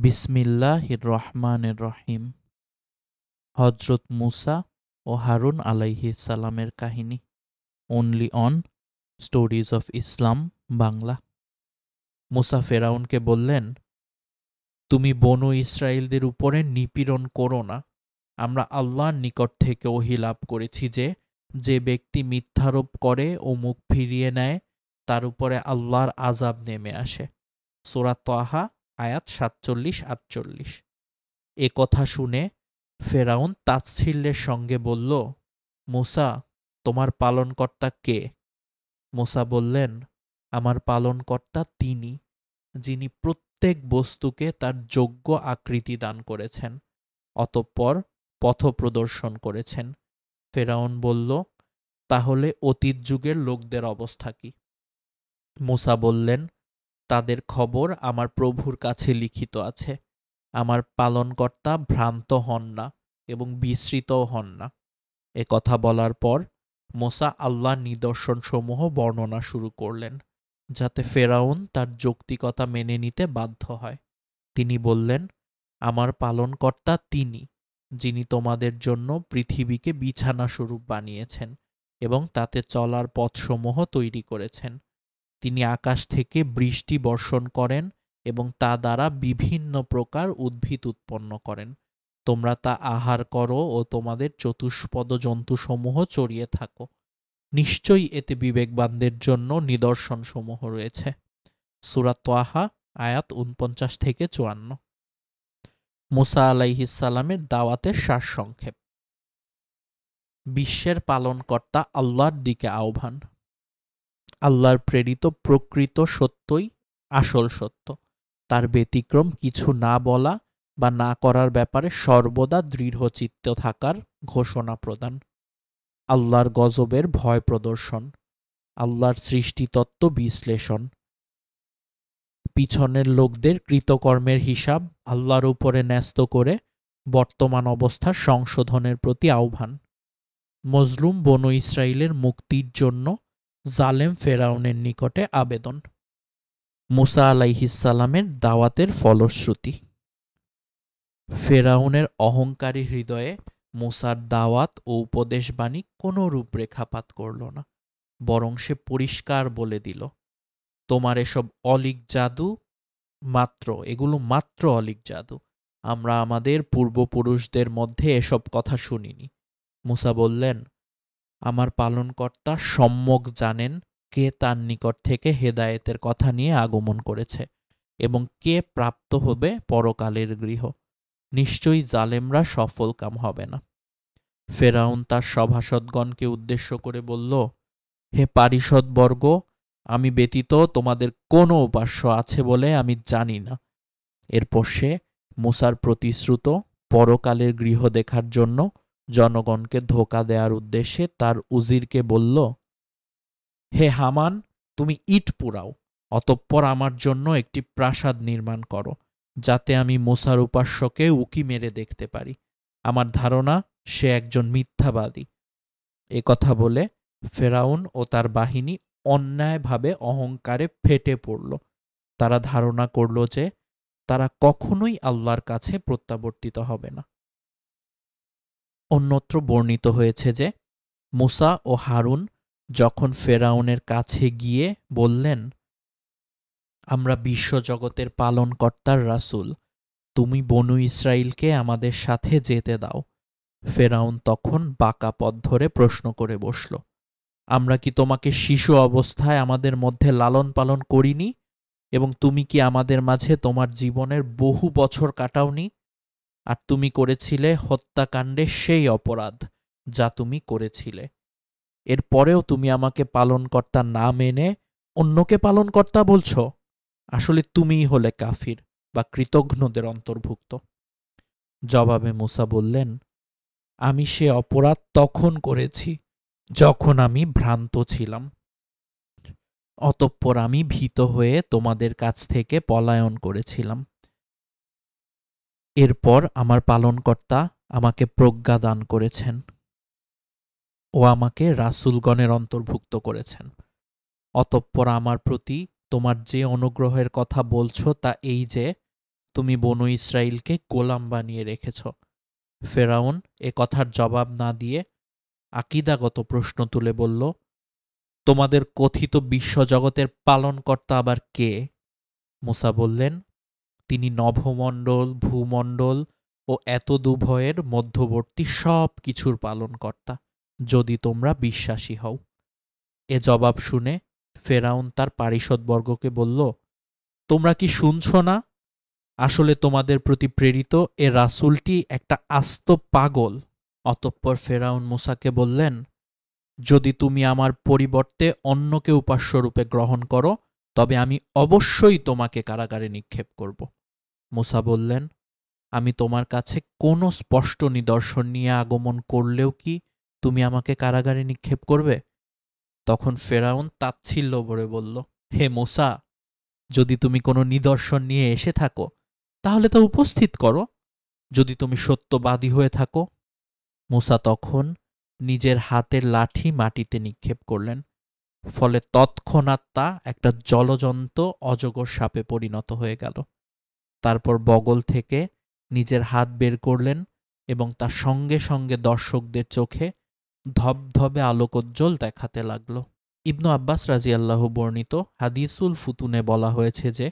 বিসমিল্লাহির রহমানির রহিম। হযরত মুসা ও হারুন আলাইহিস সালামের কাহিনী। Only on stories of Islam Bangla. মুসা ফেরাউনকে বললেন, তুমি বনু ইসরায়েলদের উপরে নিপীড়ন করো না। আমরা আল্লাহর নিকট থেকে ওহী লাভ করেছি যে, যে ব্যক্তি মিথ্যারোপ করে ও মুখ ফিরিয়ে নেয় তার উপরে আল্লাহর আযাব নেমে আসে। সূরা তাহা আয়াত ৪৭-৪৮। এ কথা শুনে ফেরাউন তাচ্ছিল্যের সঙ্গে বলল, মুসা, তোমার পালনকর্তা কে? মুসা বললেন, আমার পালনকর্তা তিনি, যিনি প্রত্যেক বস্তুকে তার যোগ্য আকৃতি দান করেছেন, অতঃপর পথপ্রদর্শন করেছেন। ফেরাউন বলল, তাহলে অতীত যুগের লোকদের অবস্থা কি? মুসা বললেন, তাদের খবর আমার প্রভুর কাছে লিখিত আছে। আমার পালনকর্তা ভ্রান্ত হন না এবং বিস্মৃতও হন না। এ কথা বলার পর মুসা আল্লাহর নিদর্শনসমূহ বর্ণনা শুরু করলেন, যাতে ফেরাউন তার যৌক্তিকতা মেনে নিতে বাধ্য হয়। তিনি বললেন, আমার পালনকর্তা তিনি, যিনি তোমাদের জন্য পৃথিবীকে বিছানা স্বরূপ বানিয়েছেন এবং তাতে চলার পথসমূহ তৈরি করেছেন। তিনি আকাশ থেকে বৃষ্টি বর্ষণ করেন এবং তা দ্বারা বিভিন্ন প্রকার উদ্ভিদ উৎপন্ন করেন। তোমরা তা আহার করো ও তোমাদের চতুষ্পদ জন্তুসমূহ চড়িয়ে থাকো। নিশ্চয়ই এতে বিবেকবানদের জন্য নিদর্শনসমূহ রয়েছে। সূরা তাহা আয়াত ৪৯-৫৪। মুসা আলাইহিস সালামের দাওয়াতের সারসংক্ষেপ। বিশ্বের পালনকর্তা আল্লাহর দিকে আহ্বান। আল্লাহর প্রেরিত প্রকৃত সত্যই আসল সত্য। তার ব্যতিক্রম কিছু না বলা বা না করার ব্যাপারে সর্বদা দৃঢ়চিত্ত থাকার ঘোষণা প্রদান। আল্লাহর গজবের ভয় প্রদর্শন। আল্লাহর সৃষ্টিতত্ত্ব বিশ্লেষণ। পিছনের লোকদের কৃতকর্মের হিসাব আল্লাহর উপরে ন্যস্ত করে বর্তমান অবস্থার সংশোধনের প্রতি আহ্বান। মজলুম বনু ইসরাইলের মুক্তির জন্য জালেম ফেরাউনের নিকটে আবেদন। মুসা আলাইহিস সালামের দাওয়াতের ফলশ্রুতি। ফেরাউনের অহংকারী হৃদয়ে মুসার দাওয়াত ও উপদেশবাণী কোনো রূপরেখাপাত করল না, বরং সে পরিষ্কার বলে দিল, তোমার এসব অলীক জাদু এগুলো মাত্র অলীক জাদু। আমরা আমাদের পূর্বপুরুষদের মধ্যে এসব কথা শুনিনি। মুসা বললেন, আমার পালনকর্তা সম্যক জানেন কে তার নিকট থেকে হেদায়েতের কথা নিয়ে আগমন করেছে এবং কে প্রাপ্ত হবে পরকালের গৃহ। নিশ্চয়ই জালেমরা সফলকাম হবে না। ফেরাউন তার সভাসদগণকে উদ্দেশ্য করে বলল, হে পারিষদবর্গ, আমি ব্যতীত তোমাদের কোনো উপাস্য আছে বলে আমি জানি না। এরপর সে মুসার প্রতিশ্রুত পরকালের গৃহ দেখার জন্য জনগণকে ধোঁকা দেওয়ার উদ্দেশ্যে তার উজিরকে বলল, হে হামান, তুমি ইট পোড়াও, অতঃপর আমার জন্য একটি প্রাসাদ নির্মাণ করো, যাতে আমি মুসার উপাস্যকে উকি মেরে দেখতে পারি। আমার ধারণা সে একজন মিথ্যাবাদী। এ কথা বলে ফেরাউন ও তার বাহিনী অন্যায়ভাবে অহংকারে ফেটে পড়ল। তারা ধারণা করল যে তারা কখনোই আল্লাহর কাছে প্রত্যাবর্তিত হবে না। অন্যত্র বর্ণিত হয়েছে যে মুসা ও হারুন যখন ফেরাউনের কাছে গিয়ে বললেন, আমরা বিশ্বজগতের পালনকর্তার রাসূল, তুমি বনু ইসরাইলকে আমাদের সাথে যেতে দাও। ফেরাউন তখন বাঁকা পথ ধরে প্রশ্ন করে বসল, আমরা কি তোমাকে শিশু অবস্থায় আমাদের মধ্যে লালন পালন করিনি এবং তুমি কি আমাদের মাঝে তোমার জীবনের বহু বছর কাটাওনি? আর তুমি করেছিলে হত্যাকাণ্ডে সেই অপরাধ যা তুমি করেছিলে। এরপরেও তুমি আমাকে পালনকর্তা না মেনে অন্যকে পালনকর্তা বলছো। আসলে তুমিই হলে কাফির বা কৃতঘ্নদের অন্তর্ভুক্ত। জবাবে মুসা বললেন, আমি সে অপরাধ তখন করেছি যখন আমি ভ্রান্ত ছিলাম। অতঃপর আমি ভীত হয়ে তোমাদের কাছ থেকে পলায়ন করেছিলাম। এরপর আমার পালনকর্তা আমাকে প্রজ্ঞা দান করেছেন ও আমাকে রাসূলগণের অন্তর্ভুক্ত করেছেন। অতঃপর আমার প্রতি তোমার যে অনুগ্রহের কথা বলছো তা এই যে, তুমি বনু ইসরাইলকে গোলাম বানিয়ে রেখেছ। ফেরাউন এ কথার জবাব না দিয়ে আকীদাগত প্রশ্ন তুলে বলল, তোমাদের কথিত বিশ্বজগতের পালনকর্তা আবার কে? মূসা বললেন, তিনি নভমণ্ডল, ভূমণ্ডল ও এতদুভয়ের মধ্যবর্তী সব কিছুর পালনকর্তা, যদি তোমরা বিশ্বাসী হও। এ জবাব শুনে ফেরাউন তার পারিষদবর্গকে বলল, তোমরা কি শুনছ না? আসলে তোমাদের প্রতি প্রেরিত এ রাসূলটি একটা আস্ত পাগল। অতঃপর ফেরাউন মূসাকে বললেন, যদি তুমি আমার পরিবর্তে অন্যকে উপাস্যরূপে গ্রহণ করো, তবে আমি অবশ্যই তোমাকে কারাগারে নিক্ষেপ করব। মূসা বললেন, আমি তোমার কাছে কোনো স্পষ্ট নিদর্শন নিয়ে আগমন করলেও কি তুমি আমাকে কারাগারে নিক্ষেপ করবে? তখন ফেরাউন তাচ্ছিল্য ভরে বলল, হে মূসা, যদি তুমি কোনো নিদর্শন নিয়ে এসে থাকো তাহলে তা উপস্থিত করো, যদি তুমি সত্যবাদী হয়ে থাকো। মূসা তখন নিজের হাতের লাঠি মাটিতে নিক্ষেপ করলেন, ফলে তৎক্ষণাৎ তা একটা জলজন্ত অজগর সাপে পরিণত হয়ে গেল। তারপর বগল থেকে নিজের হাত বের করলেন এবং তা সঙ্গে সঙ্গে দর্শকদের চোখে ধবধবে আলোকোজ্জ্বল দেখাতে লাগল। ইবনু আব্বাস রাজিয়াল্লাহু বর্ণিত হাদিসুল ফুতুনে বলা হয়েছে যে,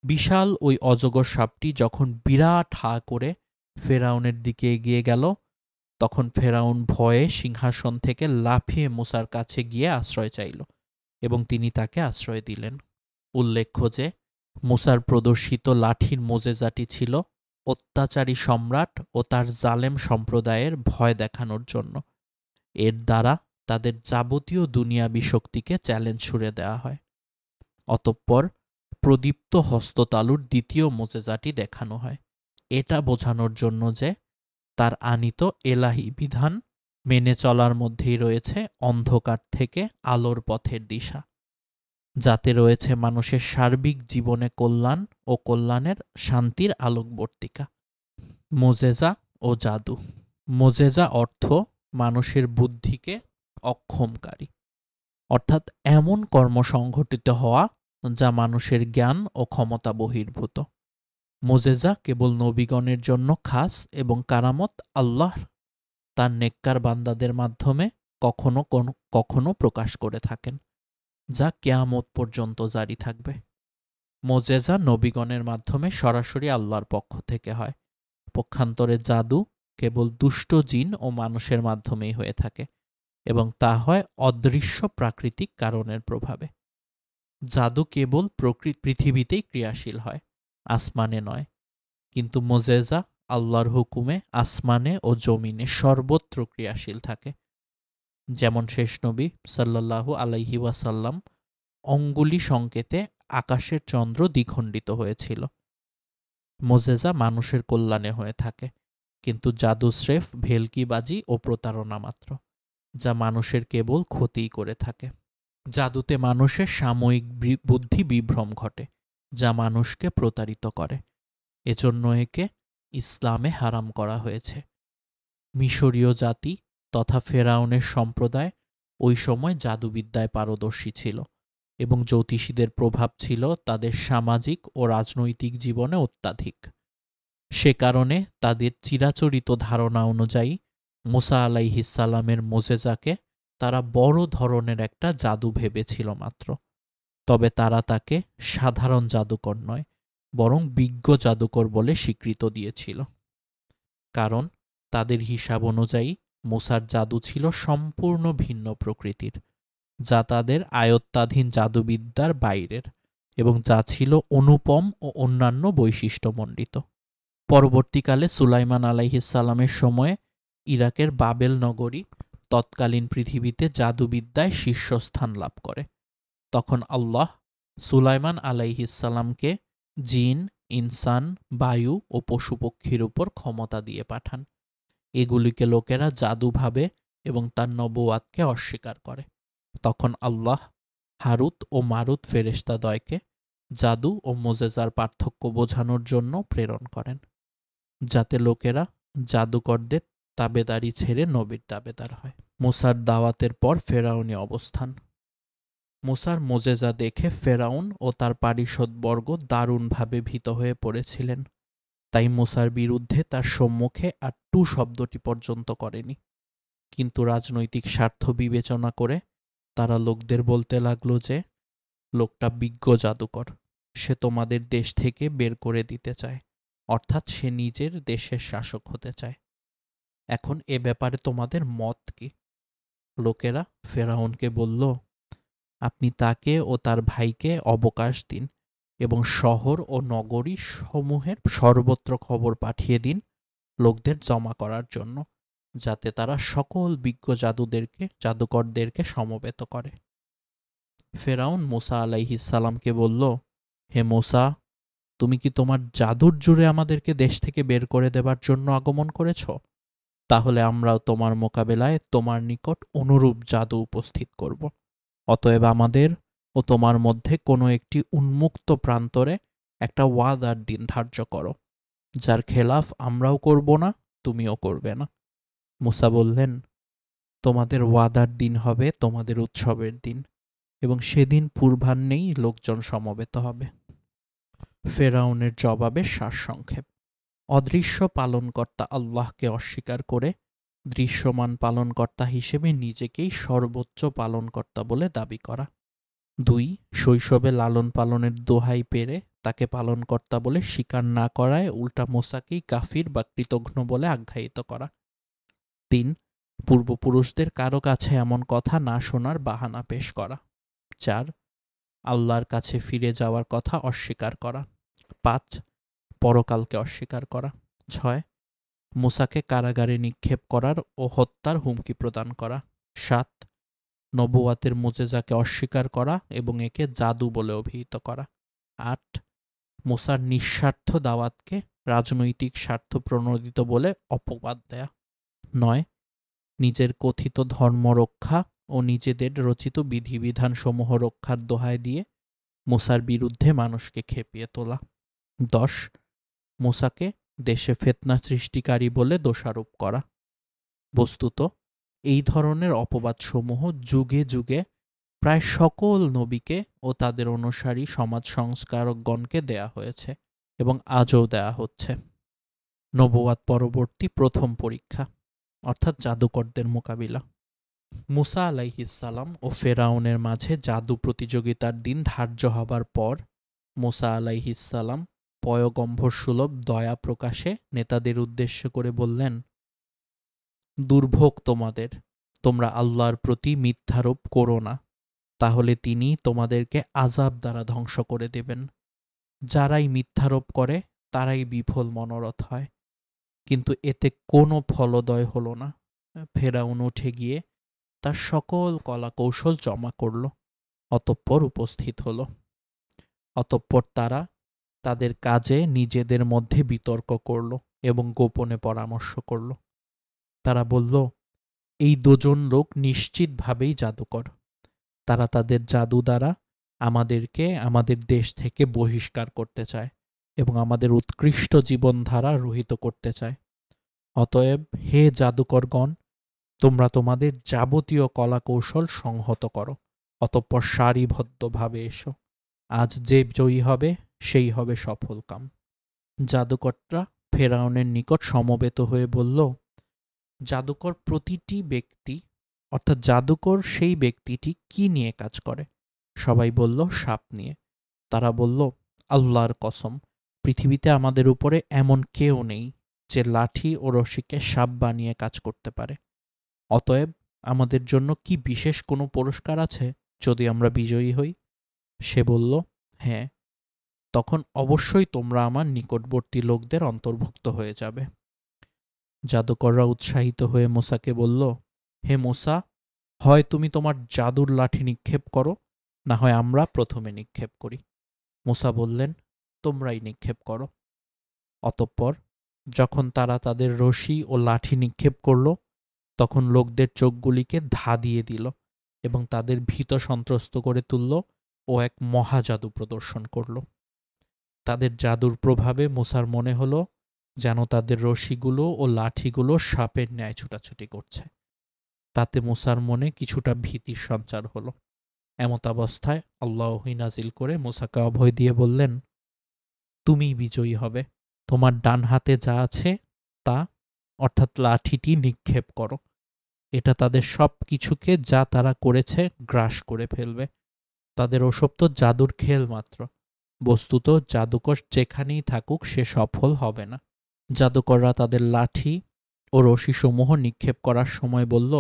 বিশাল ওই অজগর সাপটি যখন বিরাট হা করে ফেরাউনের দিকে এগিয়ে গেল, তখন ফেরাউন ভয়ে সিংহাসন থেকে লাফিয়ে মূসার কাছে গিয়ে আশ্রয় চাইল এবং তিনি তাকে আশ্রয় দিলেন। উল্লেখ্য যে, মূসার প্রদর্শিত লাঠির মোজেজাটি ছিল অত্যাচারী সম্রাট ও তার জালেম সম্প্রদায়ের ভয় দেখানোর জন্য। এর দ্বারা তাদের যাবতীয় দুনিয়াবী শক্তিকে চ্যালেঞ্জ ছুড়ে দেওয়া হয়। অতঃপর প্রদীপ্ত হস্ততালুর দ্বিতীয় মোজেজাটি দেখানো হয়, এটা বোঝানোর জন্য যে তার আনীত এলাহি বিধান মেনে চলার মধ্যেই রয়েছে অন্ধকার থেকে আলোর পথের দিশা, যাতে রয়েছে মানুষের সার্বিক জীবনে কল্যাণ ও কল্যাণের শান্তির আলোকবর্তিকা। মোজেজা ও জাদু। মোজেজা অর্থ মানুষের বুদ্ধিকে অক্ষমকারী, অর্থাৎ এমন কর্ম সংঘটিত হওয়া যা মানুষের জ্ঞান ও ক্ষমতা বহির্ভূত। মোজেজা কেবল নবীগণের জন্য খাস এবং কারামত আল্লাহ তার নেককার বান্দাদের মাধ্যমে কখনো কখনো প্রকাশ করে থাকেন, যা কিয়ামত পর্যন্ত জারি থাকবে। মোজেজা নবীগণের মাধ্যমে সরাসরি আল্লাহর পক্ষ থেকে হয়। পক্ষান্তরে জাদু কেবল দুষ্ট জিন ও মানুষের মাধ্যমেই হয়ে থাকে এবং তা হয় অদৃশ্য প্রাকৃতিক কারণের প্রভাবে। জাদু কেবল পৃথিবীতেই ক্রিয়াশীল হয়, আসমানে নয়, কিন্তু মোজেজা আল্লাহর হুকুমে আসমানে ও জমিনে সর্বত্র ক্রিয়াশীল থাকে। যেমন শেষ নবী সাল্লাল্লাহু আলাইহি ওয়াসাল্লাম অঙ্গুলি সংকেতে আকাশের চন্দ্র দ্বিখণ্ডিত হয়েছিল। মোজেজা মানুষের কল্যাণে হয়ে থাকে, কিন্তু জাদু স্রেফ ভেলকিবাজি ও প্রতারণা মাত্র, যা মানুষের কেবল ক্ষতিই করে থাকে। জাদুতে মানুষের সাময়িক বুদ্ধি বিভ্রম ঘটে, যা মানুষকে প্রতারিত করে। এজন্য একে ইসলামে হারাম করা হয়েছে। মিশরীয় জাতি তথা ফেরাউনের সম্প্রদায় ওই সময় জাদুবিদ্যায় পারদর্শী ছিল এবং জ্যোতিষীদের প্রভাব ছিল তাদের সামাজিক ও রাজনৈতিক জীবনে অত্যাধিক। সে কারণে তাদের চিরাচরিত ধারণা অনুযায়ী মূসা আলাইহিসসালামের মোজেজাকে তারা বড় ধরনের একটা জাদু ভেবেছিল মাত্র। তবে তারা তাকে সাধারণ জাদুকর নয়, বরং বিজ্ঞ জাদুকর বলে স্বীকৃত দিয়েছিল। কারণ তাদের হিসাব অনুযায়ী মূসার জাদু ছিল সম্পূর্ণ ভিন্ন প্রকৃতির, যা তাদের আয়ত্তাধীন জাদুবিদ্যার বাইরের এবং যা ছিল অনুপম ও অন্যান্য বৈশিষ্ট্যমণ্ডিত। পরবর্তীকালে সুলাইমান আলাইহিসসালামের সময়ে ইরাকের বাবেল নগরী তৎকালীন পৃথিবীতে জাদুবিদ্যায় শীর্ষস্থান লাভ করে। তখন আল্লাহ সুলাইমান আলাইহিসসালামকে জিন, ইনসান, বায়ু ও পশুপক্ষীর উপর ক্ষমতা দিয়ে পাঠান। এগুলিকে লোকেরা জাদু ভাবে এবং তার নবুয়াতকে অস্বীকার করে। তখন আল্লাহ হারুত ও মারুত ফেরেশতাদ্বয়কে জাদু ও মোজেজার পার্থক্য বোঝানোর জন্য প্রেরণ করেন, যাতে লোকেরা জাদুকরদের তাবেদারি ছেড়ে নবীর তাবেদার হয়। মূসার দাওয়াতের পর ফেরাউনি অবস্থান। মুসার মোজেজা দেখে ফেরাউন ও তার পারিষদবর্গ দারুণভাবে ভীত হয়ে পড়েছিলেন। তাই মুসার বিরুদ্ধে তার সম্মুখে আর টু শব্দটি পর্যন্ত করেনি। কিন্তু রাজনৈতিক স্বার্থ বিবেচনা করে তারা লোকদের বলতে লাগলো যে লোকটা বিজ্ঞ জাদুকর, সে তোমাদের দেশ থেকে বের করে দিতে চায়, অর্থাৎ সে নিজের দেশের শাসক হতে চায়। এখন এ ব্যাপারে তোমাদের মত কি? লোকেরা ফেরাউনকে বলল, আপনি তাকে ও তার ভাইকে অবকাশ দিন এবং শহর ও নগরী সমূহের সর্বত্র খবর পাঠিয়ে দিন লোকদের জমা করার জন্য, যাতে তারা সকল বিজ্ঞ জাদুকরদেরকে সমবেত করে। ফেরাউন মুসা আলাইহিসসালামকে বলল, হে মুসা, তুমি কি তোমার জাদুর জুড়ে আমাদেরকে দেশ থেকে বের করে দেবার জন্য আগমন করেছ? তাহলে আমরাও তোমার মোকাবেলায় তোমার নিকট অনুরূপ জাদু উপস্থিত করব। অতএব আমাদের ও তোমার মধ্যে কোনো একটি উন্মুক্ত প্রান্তরে একটা ওয়াদার দিন ধার্য করো, যার খেলাফ আমরাও করব না, তুমিও করবে না। মুসা বললেন, তোমাদের ওয়াদার দিন হবে তোমাদের উৎসবের দিন, এবং সেদিন পূর্বাহ্নেই লোকজন সমবেত হবে। ফেরাউনের জবাবে সারসংক্ষেপ: অদৃশ্য পালনকর্তা আল্লাহকে অস্বীকার করে দৃশ্যমান পালনকর্তা হিসেবে নিজেকেই সর্বোচ্চ পালনকর্তা বলে দাবি করা। 2. শৈশবে লালন পালনের দোহাই পেরে তাকে পালনকর্তা বলে স্বীকার না করায় উল্টা মুসাকেই কাফির বা কৃতঘ্ন বলে আখ্যায়িত করা। 3. পূর্বপুরুষদের কারো কাছে এমন কথা না শোনার বাহানা পেশ করা। 4. আল্লাহর কাছে ফিরে যাওয়ার কথা অস্বীকার করা। 5. পরকালকে অস্বীকার করা। 6. মুসাকে কারাগারে নিক্ষেপ করার ও হত্যার হুমকি প্রদান করা। 7. নবুয়াতের মুজেজাকে অস্বীকার করা এবং একে জাদু বলে অভিহিত করা। 8. মুসার নিঃস্বার্থ দাওয়াতকে রাজনৈতিক স্বার্থ প্রণোদিত বলে অপবাদ দেয়া। 9. নিজের কথিত ধর্ম রক্ষা ও নিজেদের রচিত বিধিবিধান সমূহ রক্ষার দোহাই দিয়ে মুসার বিরুদ্ধে মানুষকে খেপিয়ে তোলা। 10. মুসাকে দেশে ফিতনা সৃষ্টিকারী বলে দোষারোপ করা। বস্তুত এই ধরনের অপবাদসমূহ যুগে যুগে প্রায় সকল নবীকে ও তাদের অনুসারী সমাজ সংস্কারকগণকে দেয়া হয়েছে এবং আজও দেয়া হচ্ছে। নবুয়াত পরবর্তী প্রথম পরীক্ষা, অর্থাৎ জাদুকরদের মোকাবিলা। মুসা আলাইহিসসালাম ও ফেরাউনের মাঝে জাদু প্রতিযোগিতার দিন ধার্য হবার পর মুসা আলাইহিসসালাম পয়গম্বরসুলভ দয়া প্রকাশে নেতাদের উদ্দেশ্য করে বললেন, দুর্ভোগ তোমাদের, তোমরা আল্লাহর প্রতি মিথ্যারোপ করো না, তাহলে তিনি তোমাদেরকে আযাব দ্বারা ধ্বংস করে দেবেন। যারাই মিথ্যারোপ করে তারাই বিফল মনোরথ হয়। কিন্তু এতে কোনো ফলদয় হল না। ফেরাউন উঠে গিয়ে তার সকল কলাকৌশল জমা করল, অতঃপর উপস্থিত হল। অতঃপর তারা তাদের কাজে নিজেদের মধ্যে বিতর্ক করল এবং গোপনে পরামর্শ করল। তারা বলল, এই দুজন লোক নিশ্চিতভাবেই জাদুকর। তারা তাদের জাদু দ্বারা আমাদেরকে আমাদের দেশ থেকে বহিষ্কার করতে চায় এবং আমাদের উৎকৃষ্ট জীবনধারা রহিত করতে চায়। অতএব হে জাদুকরগণ, তোমরা তোমাদের যাবতীয় কলাকৌশল সংহত করো, অতঃপর সারিবদ্ধভাবে এসো। আজ যে জয়ী হবে সেই হবে সফলকাম। জাদুকররা ফেরাউনের নিকট সমবেত হয়ে বলল, জাদুকর প্রতিটি ব্যক্তি, অর্থাৎ জাদুকর সেই ব্যক্তিটি কি নিয়ে কাজ করে? সবাই বলল, সাপ নিয়ে। তারা বলল, আল্লাহর কসম, পৃথিবীতে আমাদের উপরে এমন কেউ নেই যে লাঠি ও রশিকে সাপ বানিয়ে কাজ করতে পারে। অতএব আমাদের জন্য কি বিশেষ কোনো পুরস্কার আছে যদি আমরা বিজয়ী হই? সে বলল, হ্যাঁ, তখন অবশ্যই তোমরা আমার নিকটবর্তী লোকদের অন্তর্ভুক্ত হয়ে যাবে। জাদুকররা উৎসাহিত হয়ে মুসাকে বলল, হে মুসা, হয় তুমি তোমার জাদুর লাঠি নিক্ষেপ করো, না হয় আমরা প্রথমে নিক্ষেপ করি। মুসা বললেন, তোমরাই নিক্ষেপ করো। অতঃপর যখন তারা তাদের রশি ও লাঠি নিক্ষেপ করল, তখন লোকদের চোখগুলিকে ধা দিয়ে দিল এবং তাদের ভীত সন্ত্রস্ত করে তুলল ও এক মহাজাদু প্রদর্শন করল। তাদের জাদুর প্রভাবে মুসার মনে হলো যেন তাদের রশিগুলো ও লাঠিগুলো সাপের ন্যায় ছুটাছুটি করছে। তাতে মুসার মনে কিছুটা ভীতির সঞ্চার হলো। এমতাবস্থায় আল্লাহই নাজিল করে মূসাকে অভয় দিয়ে বললেন, তুমিই বিজয়ী হবে। তোমার ডান হাতে যা আছে তা, অর্থাৎ লাঠিটি নিক্ষেপ করো। এটা তাদের সব কিছুকে যা তারা করেছে গ্রাস করে ফেলবে। তাদের ওসব তো জাদুর খেল মাত্র। বস্তুত জাদুকর যেখানেই থাকুক সে সফল হবে না। জাদুকররা তাদের লাঠি ও রশিসমূহ নিক্ষেপ করার সময় বলল,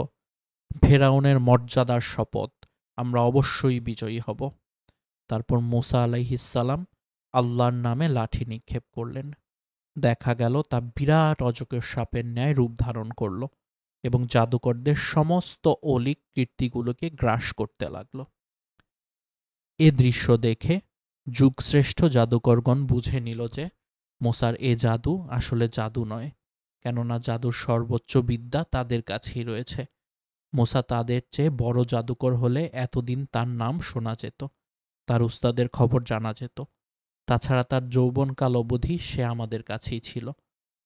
ফেরাউনের মর্যাদার শপথ, আমরা অবশ্যই বিজয়ী হব। তারপর মূসা আলাইহিসসালাম আল্লাহর নামে লাঠি নিক্ষেপ করলেন। দেখা গেল তা বিরাট অজগর সাপের ন্যায় রূপ ধারণ করল এবং জাদুকরদের সমস্ত অলীক কীর্তিগুলোকে গ্রাস করতে লাগল। এ দৃশ্য দেখে যুগশ্রেষ্ঠ জাদুকরগণ বুঝে নিল যে মূসার এ জাদু আসলে জাদু নয়, কেননা জাদুর সর্বোচ্চ বিদ্যা তাদের কাছেই রয়েছে। মূসা তাদের চেয়ে বড় জাদুকর হলে এতদিন তার নাম শোনা যেত, তার উস্তাদের খবর জানা যেত। তাছাড়া তার যৌবনকাল অবধি সে আমাদের কাছেই ছিল।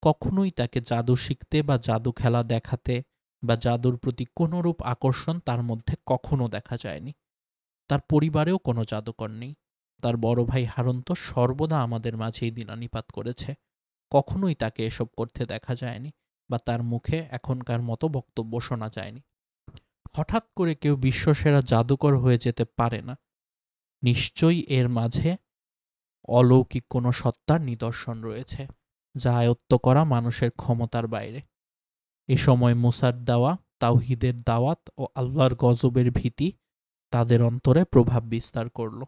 কখনোই তাকে জাদু শিখতে বা জাদু খেলা দেখাতে বা জাদুর প্রতি কোনোরূপ আকর্ষণ তার মধ্যে কখনো দেখা যায়নি। তার পরিবারেও কোনো জাদুকর নেই। তার বড় ভাই হারুন তো সর্বদা আমাদের মাঝেই দিনানিপাত করেছে। কখনোই তাকে এসব করতে দেখা যায়নি বা তার মুখে এখনকার মতো বক্তব্য শোনা যায়নি। হঠাৎ করে কেউ বিশ্বসেরা জাদুকর হয়ে যেতে পারে না। নিশ্চয়ই এর মাঝে অলৌকিক কোনো সত্তার নিদর্শন রয়েছে, যা আয়ত্ত করা মানুষের ক্ষমতার বাইরে। এ সময় মূসার দেওয়া তাওহীদের দাওয়াত ও আল্লাহর গজবের ভীতি তাদের অন্তরে প্রভাব বিস্তার করল।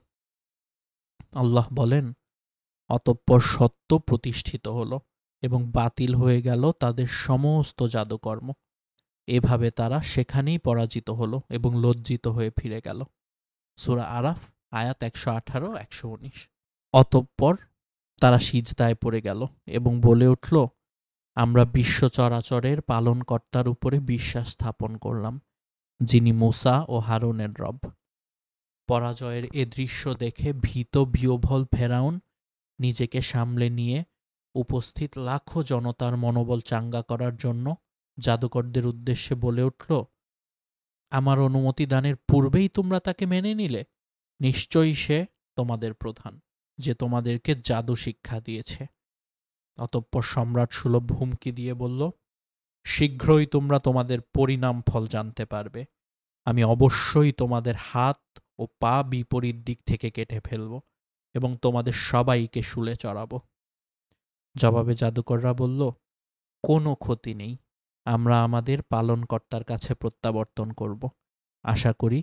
আল্লাহ বলেন, অতঃপর সত্য প্রতিষ্ঠিত হল এবং বাতিল হয়ে গেল তাদের সমস্ত জাদুকর্ম। এভাবে তারা সেখানেই পরাজিত হল এবং লজ্জিত হয়ে ফিরে গেল। সূরা আরাফ আয়াত 118-119। অতঃপর তারা সিজদায় পড়ে গেল এবং বলে উঠল, আমরা বিশ্ব চরাচরের পালনকর্তার উপরে বিশ্বাস স্থাপন করলাম, যিনি মূসা ও হারুনের রব। পরাজয়ের এ দৃশ্য দেখে ভীত বিহ্বল ফেরাউন নিজেকে সামলে নিয়ে উপস্থিত লাখো জনতার মনোবল চাঙ্গা করার জন্য জাদুকরদের উদ্দেশ্যে বলে উঠল, আমার অনুমতি দানের পূর্বেই তোমরা তাকে মেনে নিলে? নিশ্চয়ই সে তোমাদের প্রধান, যে তোমাদেরকে জাদু শিক্ষা দিয়েছে। অতঃপর সম্রাট সুলভ হুমকি দিয়ে বলল, শীঘ্রই তোমরা তোমাদের পরিণাম ফল জানতে পারবে। আমি অবশ্যই তোমাদের হাত ও পা বিপরীত দিক থেকে কেটে ফেলব এবং তোমাদের সবাইকে শুলে চড়াবো। জবাবে জাদুকররা বলল, কোনো ক্ষতি নেই, আমরা আমাদের পালনকর্তার কাছে প্রত্যাবর্তন করব। আশা করি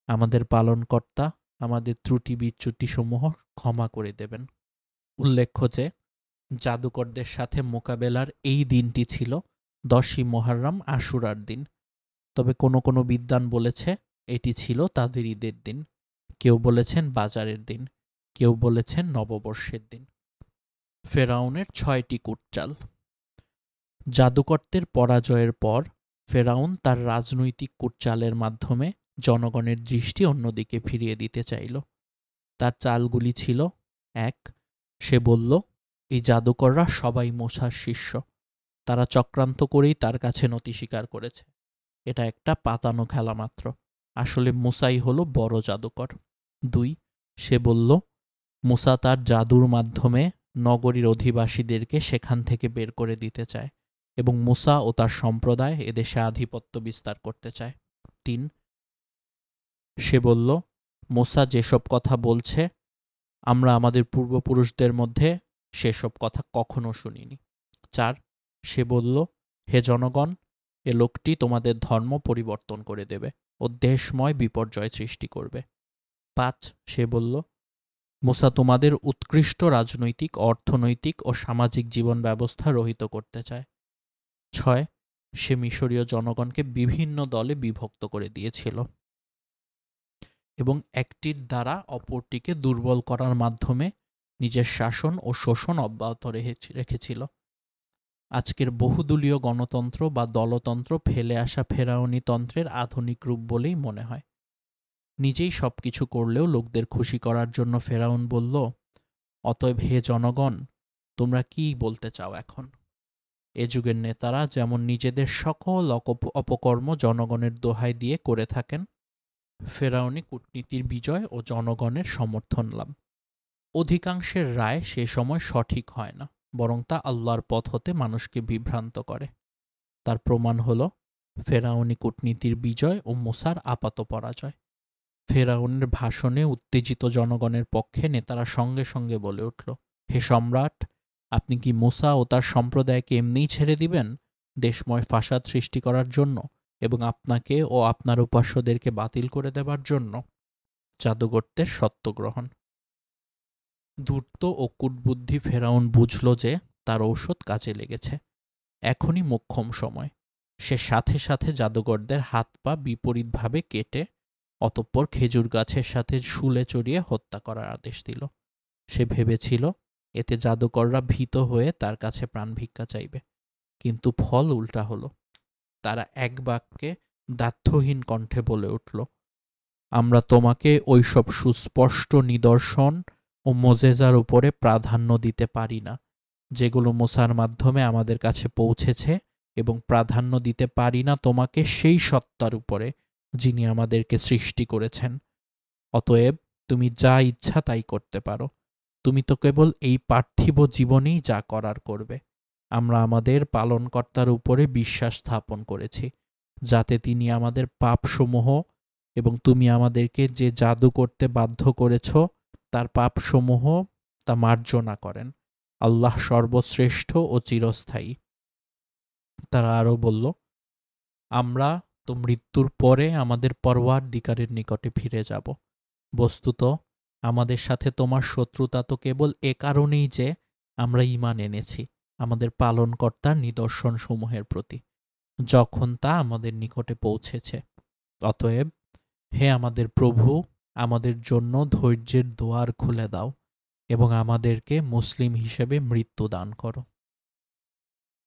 আমাদের পালনকর্তা আমাদের ত্রুটি বিচ্যুতিসমূহ ক্ষমা করে দেবেন। উল্লেখ্য যে জাদুকরদের সাথে মোকাবেলার এই দিনটি ছিল 10ই মুহররম আশুরার দিন। তবে কোনো কোনো বিদ্বান বলেছে এটি ছিল তাদের ঈদের দিন, কেউ বলেছেন বাজারের দিন, কেউ বলেছেন নববর্ষের দিন। ফেরাউনের 6টি কূটচাল। জাদুকরদের পরাজয়ের পর ফেরাউন তার রাজনৈতিক কূটচালের মাধ্যমে জনগণের দৃষ্টি অন্যদিকে ফিরিয়ে দিতে চাইল। তার চালগুলি ছিল: 1. সে বলল, এই জাদুকররা সবাই মূসার শিষ্য, তারা চক্রান্ত করেই তার কাছে নতি স্বীকার করেছে। এটা একটা পাতানো খেলা মাত্র, আসলে মূসাই হলো বড় জাদুকর। 2. সে বলল, মূসা তার জাদুর মাধ্যমে নগরীর অধিবাসীদেরকে সেখান থেকে বের করে দিতে চায় এবং মূসা ও তার সম্প্রদায় এদেশে আধিপত্য বিস্তার করতে চায়। 3. সে বলল, মূসা যেসব কথা বলছে আমরা আমাদের পূর্বপুরুষদের মধ্যে সেসব কথা কখনো শুনিনি। 4. সে বলল, হে জনগণ, এ লোকটি তোমাদের ধর্ম পরিবর্তন করে দেবে ও দেশময় বিপর্যয় সৃষ্টি করবে। 5. সে বলল, মূসা তোমাদের উৎকৃষ্ট রাজনৈতিক, অর্থনৈতিক ও সামাজিক জীবন ব্যবস্থা রহিত করতে চায়। 6. সে মিশরীয় জনগণকে বিভিন্ন দলে বিভক্ত করে দিয়েছিল এবং একটির দ্বারা অপরটিকে দুর্বল করার মাধ্যমে নিজের শাসন ও শোষণ অব্যাহত রেখেছিল। আজকের বহুদলীয় গণতন্ত্র বা দলতন্ত্র ফেলে আসা ফেরাউনি তন্ত্রের আধুনিক রূপ বলেই মনে হয়। নিজেই সবকিছু করলেও লোকদের খুশি করার জন্য ফেরাউন বলল, অতএব হে জনগণ, তোমরা কি বলতে চাও এখন? এ যুগের নেতারা যেমন নিজেদের সকল অপকর্ম জনগণের দোহাই দিয়ে করে থাকেন, ফেরাউনি কূটনীতির বিজয় ও জনগণের সমর্থন লাভ। অধিকাংশের রায় সে সময় সঠিক হয় না, বরং তা আল্লাহর পথ হতে মানুষকে বিভ্রান্ত করে। তার প্রমাণ হল ফেরাউনি কূটনীতির বিজয় ও মুসার আপাত পরাজয়। ফেরাউনের ভাষণে উত্তেজিত জনগণের পক্ষে নেতারা সঙ্গে সঙ্গে বলে উঠল, হে সম্রাট, আপনি কি মুসা ও তার সম্প্রদায়কে এমনিই ছেড়ে দিবেন দেশময় ফাসাদ সৃষ্টি করার জন্য এবং আপনাকে ও আপনার উপাস্যদেরকে বাতিল করে দেবার জন্য? জাদুকরদের সত্যগ্রহণ। ধূর্ত ও কূটবুদ্ধি ফেরাউন বুঝল যে তার ঔষধ কাজে লেগেছে। এখনই মোক্ষম সময়। সে সাথে সাথে জাদুকরদের হাত পা বিপরীতভাবে কেটে অতঃপর খেজুর গাছের সাথে শুলে চড়িয়ে হত্যা করার আদেশ দিল। সে ভেবেছিল এতে জাদুকররা ভীত হয়ে তার কাছে প্রাণ ভিক্ষা চাইবে, কিন্তু ফল উল্টা হলো। তারা এক বাক্যে দ্ব্যর্থহীন কণ্ঠে বলে উঠল, আমরা তোমাকে ওইসব সুস্পষ্ট নিদর্শন ও মোজেজার উপরে প্রাধান্য দিতে পারি না যেগুলো মুসার মাধ্যমে আমাদের কাছে পৌঁছেছে, এবং প্রাধান্য দিতে পারি না তোমাকে সেই সত্তার উপরে যিনি আমাদেরকে সৃষ্টি করেছেন। অতএব তুমি যা ইচ্ছা তাই করতে পারো। তুমি তো কেবল এই পার্থিব জীবনেই যা করার করবে। আমরা আমাদের পালনকর্তার উপরে বিশ্বাস স্থাপন করেছি, যাতে তিনি আমাদের পাপসমূহ এবং তুমি আমাদেরকে যে জাদু করতে বাধ্য করেছ তার পাপসমূহ তা মার্জনা করেন। আল্লাহ সর্বশ্রেষ্ঠ ও চিরস্থায়ী। তারা আরও বলল, আমরা তো মৃত্যুর পরে আমাদের পরওয়ারদিগারের নিকটে ফিরে যাব। বস্তুত আমাদের সাথে তোমার শত্রুতা তো কেবল এ কারণেই যে আমরা ঈমান এনেছি আমাদের পালনকর্তার নিদর্শনসমূহের প্রতি, যখন তা আমাদের নিকটে পৌঁছেছে। অতএব হে আমাদের প্রভু, আমাদের জন্য ধৈর্যের দুয়ার খুলে দাও এবং আমাদেরকে মুসলিম হিসেবে মৃত্যু দান করো।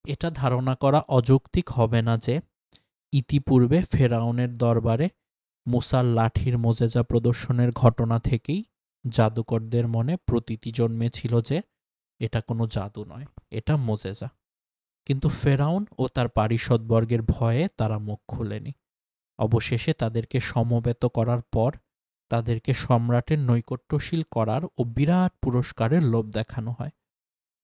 এটা ধারণা করা অযৌক্তিক হবে না যে ইতিপূর্বে ফেরাউনের দরবারে মুসার লাঠির মোজেজা প্রদর্শনের ঘটনা থেকেই জাদুকরদের মনে প্রতীতি জন্মেছিল যে এটা কোনো জাদু নয়, এটা মোজেজা। কিন্তু ফেরাউন ও তার পারিষদবর্গের ভয়ে তারা মুখ খুলেনি। অবশেষে তাদেরকে সমবেত করার পর তাদেরকে সম্রাটের নৈকট্যশীল করার ও বিরাট পুরস্কারের লোভ দেখানো হয়।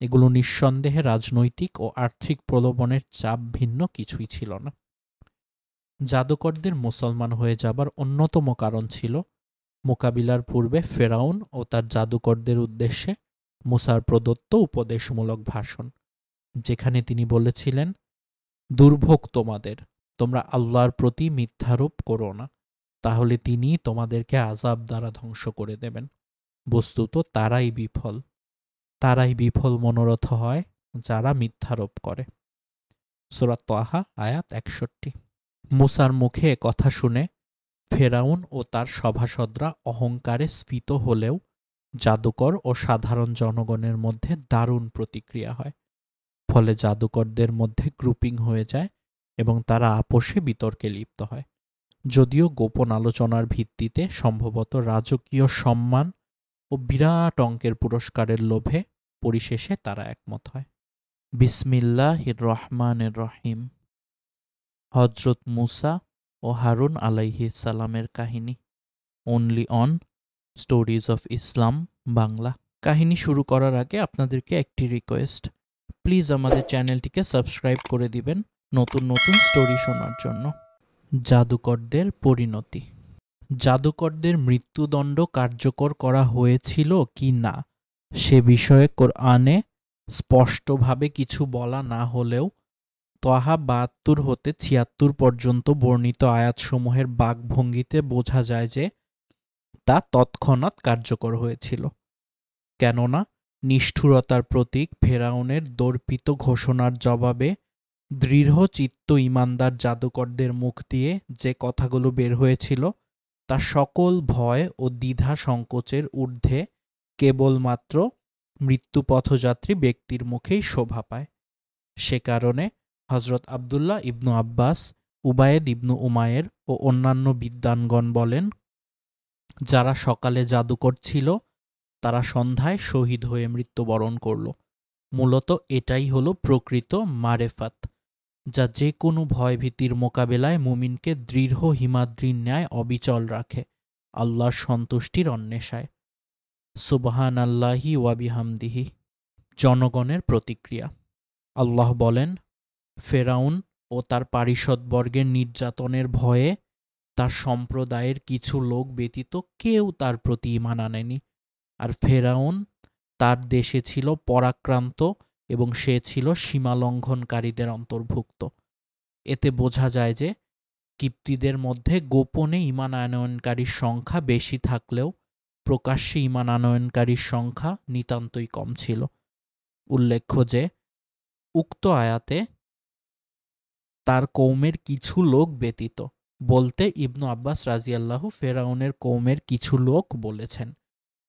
এগুলো নিঃসন্দেহে রাজনৈতিক ও আর্থিক প্রলোভনের চাপ ভিন্ন কিছুই ছিল না। জাদুকরদের মুসলমান হয়ে যাবার অন্যতম কারণ ছিল মোকাবিলার পূর্বে ফেরাউন ও তার জাদুকরদের উদ্দেশ্যে মুসার প্রদত্ত উপদেশমূলক ভাষণ, যেখানে তিনি বলেছিলেন, দুর্ভোগ তোমাদের, তোমরা আল্লাহর প্রতি মিথ্যারোপ করো না, তাহলে তিনি তোমাদেরকে আযাব দ্বারা ধ্বংস করে দেবেন। বস্তুত তারাই বিফল মনোরথ হয় যারা মিথ্যারোপ করে। সূরা তাহা আয়াত ৬১। মুসার মুখে কথা শুনে ফেরাউন ও তার সভাসদরা অহংকারে স্ফীত হলেও জাদুকর ও সাধারণ জনগণের মধ্যে দারুণ প্রতিক্রিয়া হয়। ফলে জাদুকরদের মধ্যে গ্রুপিং হয়ে যায় এবং তারা আপোষে বিতর্কে লিপ্ত হয়। যদিও গোপন আলোচনার ভিত্তিতে সম্ভবত রাজকীয় সম্মান ও বিরাট অঙ্কের পুরস্কারের লোভে পরিশেষে তারা একমত হয়। বিসমিল্লাহির রহমানির রহিম। হযরত মুসা ও হারুন আলাইহিস সালামের কাহিনী। Only on stories of Islam Bangla. কাহিনী শুরু করার আগে আপনাদেরকে একটি রিকোয়েস্ট, প্লিজ আমাদের চ্যানেলটিকে সাবস্ক্রাইব করে দিবেন নতুন নতুন স্টোরি শোনার জন্য। জাদুকরদের পরিণতি। জাদুকরদের মৃত্যুদণ্ড কার্যকর করা হয়েছিল কি না সে বিষয়ে কোরআনে স্পষ্টভাবে কিছু বলা না হলেও তাহা ৭২ হতে ৭৬ পর্যন্ত বর্ণিত আয়াতসমূহের বাকভঙ্গিতে বোঝা যায় যে তা তৎক্ষণাৎ কার্যকর হয়েছিল। কেননা নিষ্ঠুরতার প্রতীক ফেরাউনের দর্পিত ঘোষণার জবাবে দৃঢ়চিত্ত ঈমানদার জাদুকরদের মুখ দিয়ে যে কথাগুলো বের হয়েছিল তা সকল ভয় ও দ্বিধা সংকোচের ঊর্ধ্বে কেবলমাত্র মৃত্যুপথযাত্রী ব্যক্তির মুখেই শোভা পায়। সে কারণে হযরত আবদুল্লাহ ইবনু আব্বাস, উবায়েদ ইবনু উমায়ের ও অন্যান্য বিদ্বানগণ বলেন, যারা সকালে জাদুকর ছিল তারা সন্ধ্যায় শহীদ হয়ে মৃত্যুবরণ করল। মূলত এটাই হলো প্রকৃত মারেফাত, যা যে কোনো ভয়ভীতির মোকাবেলায় মুমিনকে দৃঢ় হিমাদ্রির ন্যায় অবিচল রাখে আল্লাহর সন্তুষ্টির অন্বেষায়। সুবহান আল্লাহি ওয়াবিহামদিহি। জনগণের প্রতিক্রিয়া। আল্লাহ বলেন, ফেরাউন ও তার পারিষদবর্গের নির্যাতনের ভয়ে তার সম্প্রদায়ের কিছু লোক ব্যতীত কেউ তার প্রতি ঈমান আনেনি। আর ফেরাউন তার দেশে ছিল পরাক্রান্ত এবং সে ছিল সীমালঙ্ঘনকারীদের অন্তর্ভুক্ত। এতে বোঝা যায় যে কিপ্তিদের মধ্যে গোপনে ঈমান আনয়নকারীর সংখ্যা বেশি থাকলেও প্রকাশ্যে ঈমান আনয়নকারীর সংখ্যা নিতান্তই কম ছিল। উল্লেখ্য যে উক্ত আয়াতে তার কৌমের কিছু লোক ব্যতীত বলতে ইবনু আব্বাস রাজিয়াল্লাহু ফেরাউনের কৌমের কিছু লোক বলেছেন,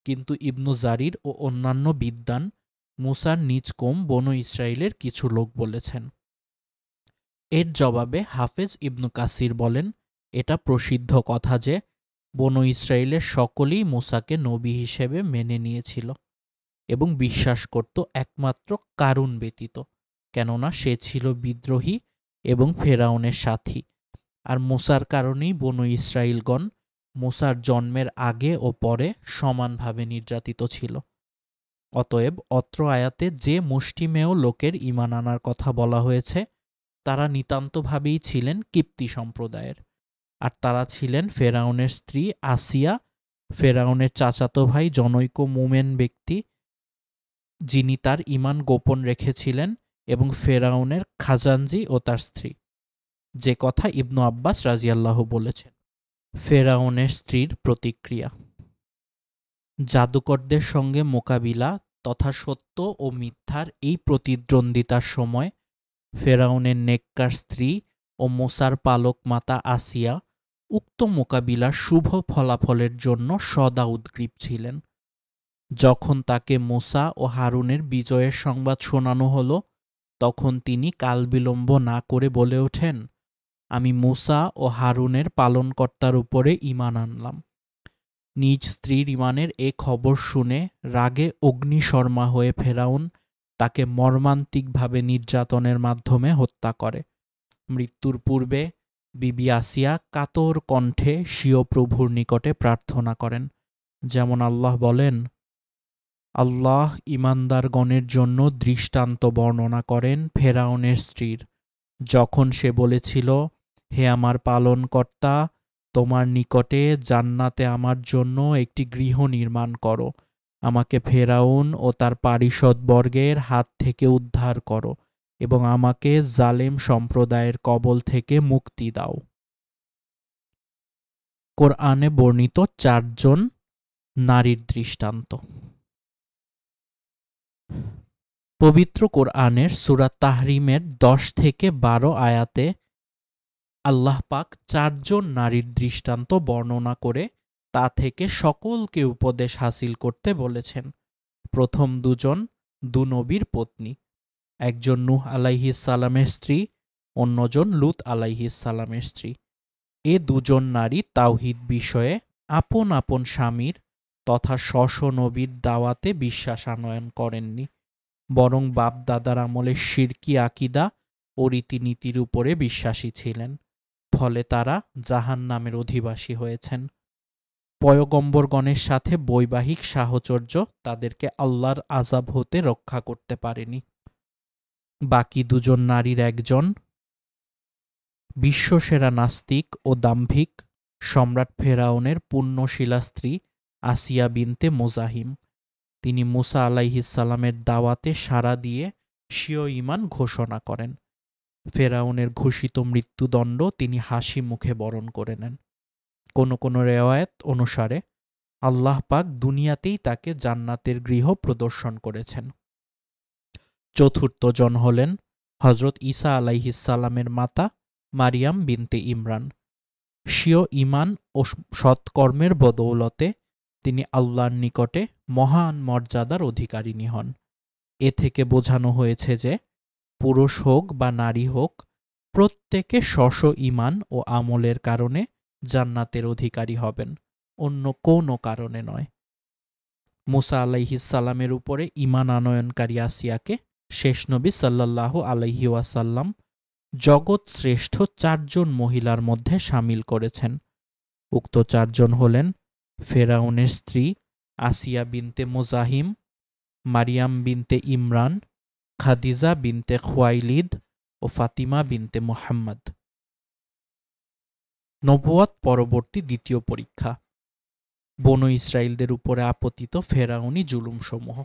কিন্তু ইবনু জারির ও অন্যান্য বিদ্বান মুসার নিজ কৌম বনু ইসরায়েলের কিছু লোক বলেছেন। এর জবাবে হাফেজ ইবনু কাসির বলেন, এটা প্রসিদ্ধ কথা যে বনু ইসরায়েলের সকলেই মুসাকে নবী হিসেবে মেনে নিয়েছিল এবং বিশ্বাস করত একমাত্র কারুন ব্যতীত, কেননা সে ছিল বিদ্রোহী এবং ফেরাউনের সাথী। আর মুসার কারণেই বনু ইসরায়েলগণ মুসার জন্মের আগে ও পরে সমানভাবে নির্যাতিত ছিল। অতএব অত্র আয়াতে যে মুষ্টিমেয় লোকের ঈমান আনার কথা বলা হয়েছে তারা নিতান্তভাবেই ছিলেন কিপ্তি সম্প্রদায়ের, আর তারা ছিলেন ফেরাউনের স্ত্রী আসিয়া, ফেরাউনের চাচাতো ভাই জনৈক মুমেন ব্যক্তি যিনি তার ঈমান গোপন রেখেছিলেন, এবং ফেরাউনের খাজানজি ও তার স্ত্রী, যে কথা ইবনু আব্বাস রাজিয়াল্লাহু বলেছেন। ফেরাউনের স্ত্রীর প্রতিক্রিয়া। জাদুকরদের সঙ্গে মোকাবিলা তথা সত্য ও মিথ্যার এই প্রতিদ্বন্দ্বিতার সময় ফেরাউনের নেককার স্ত্রী ও মুসার পালক মাতা আসিয়া উক্ত মোকাবিলার শুভ ফলাফলের জন্য সদা উদ্গ্রীব ছিলেন। যখন তাকে মুসা ও হারুনের বিজয়ের সংবাদ শোনানো হল, তখন তিনি কালবিলম্ব না করে বলে ওঠেন, আমি মুসা ও হারুনের পালনকর্তার উপরে ঈমান আনলাম। নিজ স্ত্রীর ঈমানের এ খবর শুনে রাগে অগ্নিশর্মা হয়ে ফেরাউন তাকে মর্মান্তিকভাবে নির্যাতনের মাধ্যমে হত্যা করে। মৃত্যুর পূর্বে বিবি আসিয়া কাতর কণ্ঠে স্বীয় প্রভুর নিকটে প্রার্থনা করেন, যেমন আল্লাহ বলেন, আল্লাহ ঈমানদারগণের জন্য দৃষ্টান্ত বর্ণনা করেন ফেরাউনের স্ত্রীর, যখন সে বলেছিল, হে আমার পালনকর্তা, তোমার নিকটে জান্নাতে আমার জন্য একটি গৃহ নির্মাণ করো, আমাকে ফেরাউন ও তার পারিষদবর্গের হাত থেকে উদ্ধার করো এবং আমাকে জালেম সম্প্রদায়ের কবল থেকে মুক্তি দাও। কোরআনে বর্ণিত 4 জন নারীর দৃষ্টান্ত। পবিত্র কোরআনের সূরা তাহরিমের 10 থেকে 12 আয়াতে আল্লাহ পাক 4 জন নারীর দৃষ্টান্ত বর্ণনা করে তা থেকে সকলকে উপদেশ হাসিল করতে বলেছেন। প্রথম 2 জন নবীর পত্নী, একজন নূহ আলাইহিস সালামের স্ত্রী, অন্যজন লূত আলাইহিস সালামের স্ত্রী। এ 2 জন নারী তাওহীদ বিষয়ে আপন আপন স্বামীর তথা স্ব নবীর দাওয়াতে বিশ্বাস আনয়ন করেননি, বরং বাপ দাদার আমলে শিরকি আকিদা ও রীতিনীতির উপরে বিশ্বাসী ছিলেন। ফলে তারা জাহান্নামের অধিবাসী হয়েছেন। পয়গম্বরগণের সাথে বৈবাহিক সাহচর্য তাদেরকে আল্লাহর আযাব হতে রক্ষা করতে পারেনি। বাকি 2 জন নারীর একজন বিশ্বসেরা নাস্তিক ও দাম্ভিক সম্রাট ফেরাউনের পুণ্যশীলা স্ত্রী আসিয়া বিনতে মুজাহিম। তিনি মুসা আলাইহিস সালামের দাওয়াতে সাড়া দিয়ে স্বীয় ঈমান ঘোষণা করেন। ফেরাউনের ঘোষিত মৃত্যুদণ্ড তিনি হাসি মুখে বরণ করে নেন। কোন কোন রেওয়ায়েত অনুসারে আল্লাহ পাক দুনিয়াতেই তাকে জান্নাতের গৃহ প্রদর্শন করেছেন। চতুর্থ জন হলেন হযরত ঈসা আলাইহিস সালামের মাতা মারিয়াম বিনতে ইমরান। স্বীয় ঈমান ও সৎকর্মের বদৌলতে তিনি আল্লাহর নিকটে মহান মর্যাদার অধিকারিণী হন। এ থেকে বোঝানো হয়েছে যে পুরুষ হোক বা নারী হোক, প্রত্যেকে স্ব ঈমান ও আমলের কারণে জান্নাতের অধিকারী হবেন, অন্য কোনো কারণে নয়। মুসা আলাইহিস সালামের উপরে ঈমান আনয়নকারী আসিয়াকে শেষ নবী সাল্লাল্লাহু আলাইহি ওয়াসাল্লাম জগৎ শ্রেষ্ঠ 4 জন মহিলার মধ্যে সামিল করেছেন। উক্ত 4 জন হলেন ফেরাউনের স্ত্রী আসিয়া বিনতে মোজাহিম, মারিয়াম বিনতে ইমরান, খাদিজা বিনতে খুয়াইলিদ ও ফাতিমা বিনতে মুহাম্মদ। নবুয়ত পরবর্তী দ্বিতীয় পরীক্ষা, বনু ইসরাইলদের উপরে আপতিত ফেরাউনি জুলুমসমূহ।